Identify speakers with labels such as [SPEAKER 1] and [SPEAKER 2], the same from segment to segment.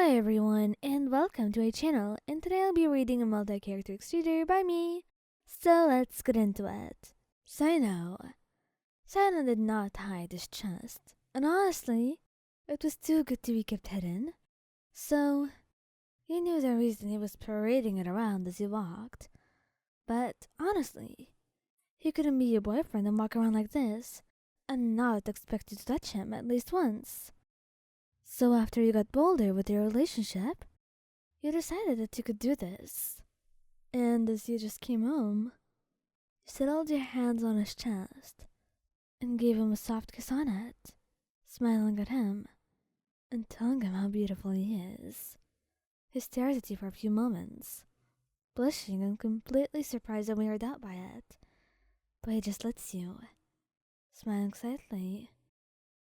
[SPEAKER 1] Hi everyone, and welcome to my channel, and today I'll be reading a multi-character reader by me. So let's get into it. Cyno. Cyno did not hide his chest, and honestly, it was too good to be kept hidden. So, he knew the reason he was parading it around as he walked. But honestly, he couldn't be your boyfriend and walk around like this, and not expect you to touch him at least once. So after you got bolder with your relationship, you decided that you could do this. And as you just came home, you settled your hands on his chest and gave him a soft kiss on it, smiling at him and telling him how beautiful he is. He stares at you for a few moments, blushing and completely surprised and weirded out by it. But he just lets you, smiling slightly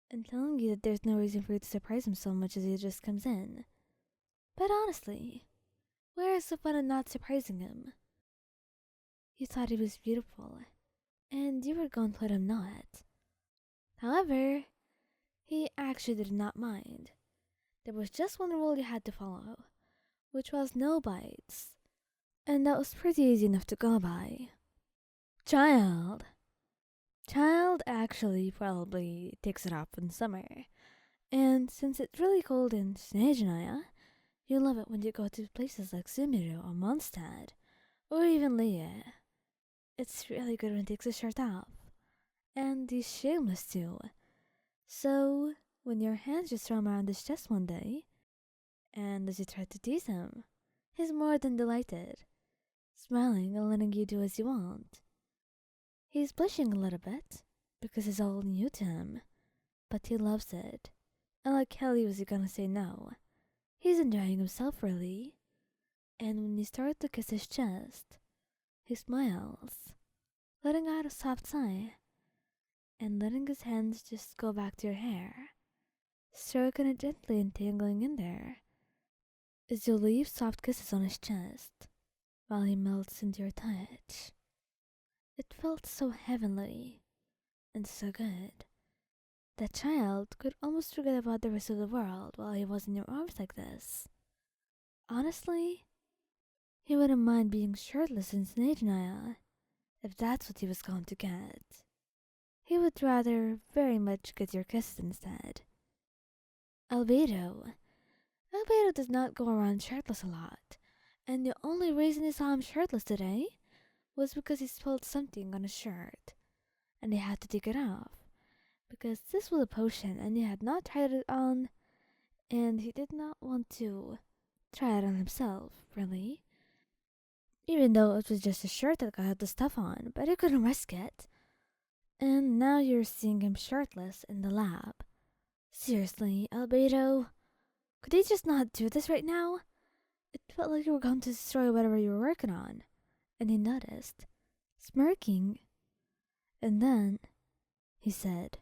[SPEAKER 1] and telling you that there's no reason for you to surprise him so much as he just comes in. But honestly, where is the fun in not surprising him? You thought he was beautiful, and you were going to let him know it. However, he actually did not mind. There was just one rule you had to follow, which was no bites, and that was pretty easy enough to go by. Childe. Childe actually probably takes it up in summer, and since it's really cold in Tighnari, you love it when you go to places like Sumiru or Mondstadt, or even Leia. It's really good when he takes his shirt off. And he's shameless too. So, when your hands just roam around his chest one day, and as you try to tease him, he's more than delighted, smiling and letting you do as you want. He's blushing a little bit, because it's all new to him, but he loves it. And like Kelly was gonna say no. He's enjoying himself really. And when you start to kiss his chest, he smiles, letting out a soft sigh, and letting his hands just go back to your hair, stroking it gently and tangling in there, as you leave soft kisses on his chest, while he melts into your touch. It felt so heavenly, and so good, that Childe could almost forget about the rest of the world while he was in your arms like this. Honestly, he wouldn't mind being shirtless in Tighnari, if that's what he was going to get. He would rather very much get your kisses instead. Albedo. Albedo does not go around shirtless a lot, and the only reason he saw him shirtless today was because he spilled something on his shirt, and he had to take it off, because this was a potion and he had not tried it on, and he did not want to try it on himself, really. Even though it was just a shirt that got the stuff on, but he couldn't risk it. And now you're seeing him shirtless in the lab. Seriously, Albedo, could he just not do this right now? It felt like you were going to destroy whatever you were working on. And he noticed, smirking. And then, he said,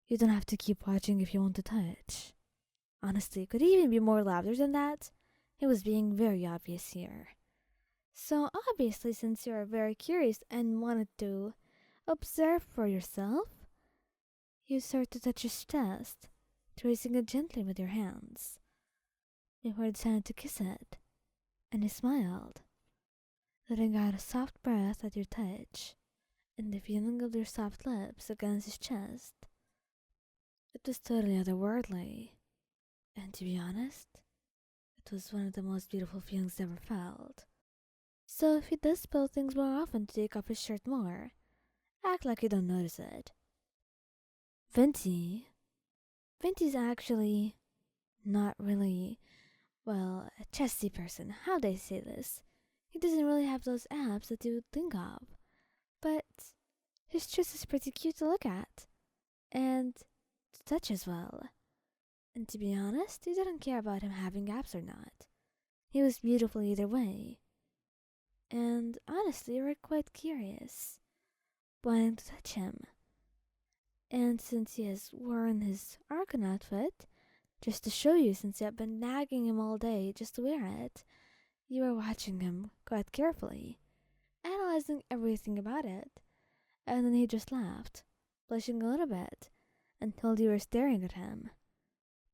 [SPEAKER 1] "You don't have to keep watching if you want to touch." Honestly, could he even be more louder than that? He was being very obvious here. So obviously, since you are very curious and wanted to observe for yourself, you start to touch his chest, tracing it gently with your hands. You decided to kiss it, and he smiled, letting out a soft breath at your touch, and the feeling of your soft lips against his chest. It was totally otherworldly, and to be honest, it was one of the most beautiful feelings ever felt. So if he does spill things more often to take off his shirt more, act like you don't notice it. Venti. Venti's actually not really, well, a chesty person. How they say this? He doesn't really have those abs that you would think of. But his chest is pretty cute to look at. And to touch as well. And to be honest, he didn't care about him having abs or not. He was beautiful either way. And honestly, you were quite curious, wanting to touch him. And since he has worn his Archon outfit, just to show you since you have been nagging him all day just to wear it, you were watching him quite carefully, analyzing everything about it, and then he just laughed, blushing a little bit, and told you were staring at him.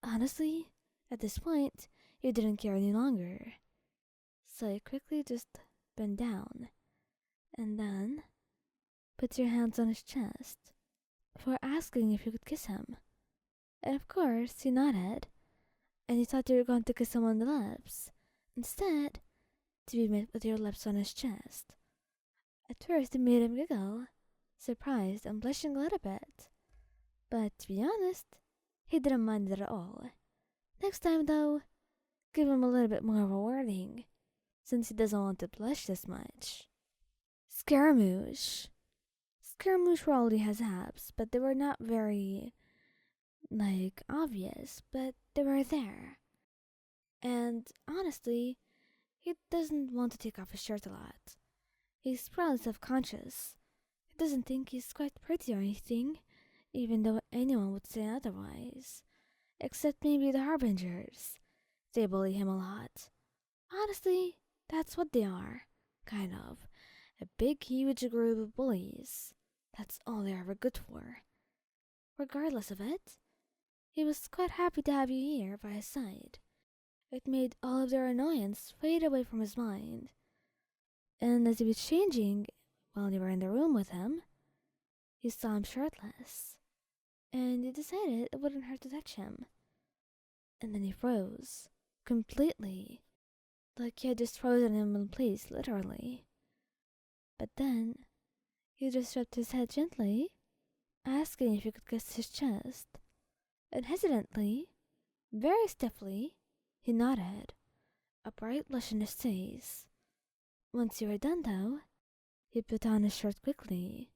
[SPEAKER 1] Honestly, At this point, he didn't care any longer. So he quickly just bent down and then put your hands on his chest before asking if you could kiss him. And of course, he nodded, and you thought you were going to kiss him on the lips. Instead, to be met with your lips on his chest. At first, it made him giggle, surprised and blushing a little bit. But to be honest, he didn't mind it at all. Next time, though, give him a little bit more of a warning, since he doesn't want to blush this much. Scaramouche. Scaramouche probably has abs, but they were not very, obvious, but they were there. And honestly, he doesn't want to take off his shirt a lot. He's probably self-conscious. He doesn't think he's quite pretty or anything, even though anyone would say otherwise. Except maybe the Harbingers. They bully him a lot. Honestly, that's what they are. Kind of. A big, huge group of bullies. That's all they're ever good for. Regardless of it, he was quite happy to have you here by his side. It made all of their annoyance fade away from his mind. And as he was changing while you were in the room with him, you saw him shirtless. And you decided it wouldn't hurt to touch him. And then he froze. Completely. Like you had just frozen him in place, literally. But then, he just rubbed his head gently, asking if you could kiss his chest. And hesitantly, very stiffly, he nodded, a bright blush in his face. Once you were done, though, he put on his shirt quickly,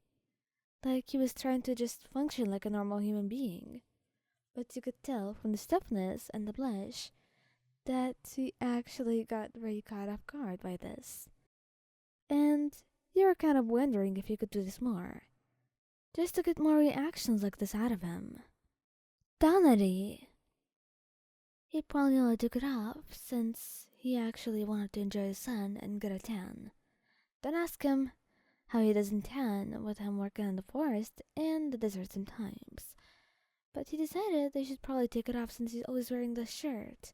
[SPEAKER 1] like he was trying to just function like a normal human being. But you could tell from the stiffness and the blush that he actually got very caught off guard by this. And you were kind of wondering if you could do this more, just to get more reactions like this out of him. Tighnari. He probably only took it off since he actually wanted to enjoy the sun and get a tan. Then ask him how he doesn't tan with him working in the forest and the desert sometimes. But he decided they should probably take it off since he's always wearing this shirt.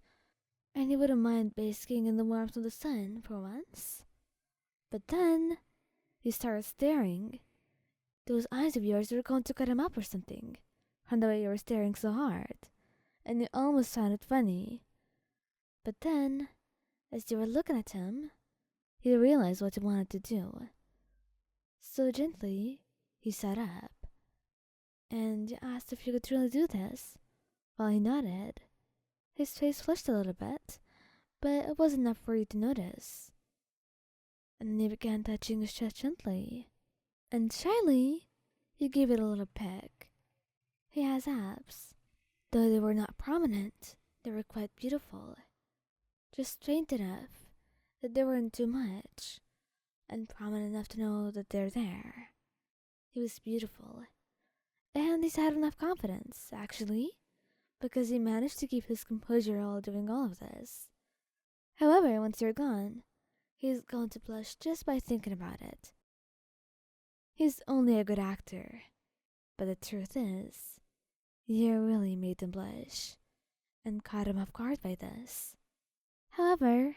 [SPEAKER 1] And he wouldn't mind basking in the warmth of the sun for once. But then, he started staring. Those eyes of yours were going to cut him up or something, from the way you were staring so hard. And you almost found it funny. But then, as you were looking at him, he realized what he wanted to do. So gently, he sat up. And you asked if you could really do this. While he nodded. His face flushed a little bit, but it wasn't enough for you to notice. And then he began touching his chest gently. And shyly, you gave it a little peck. He has abs. Though they were not prominent, they were quite beautiful. Just faint enough that they weren't too much, and prominent enough to know that they're there. He was beautiful. And he's had enough confidence, actually, because he managed to keep his composure while doing all of this. However, once you're gone, he's going to blush just by thinking about it. He's only a good actor, but the truth is, you really made him blush, and caught him off guard by this. However,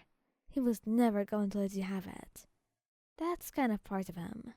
[SPEAKER 1] he was never going to let you have it. That's kind of part of him.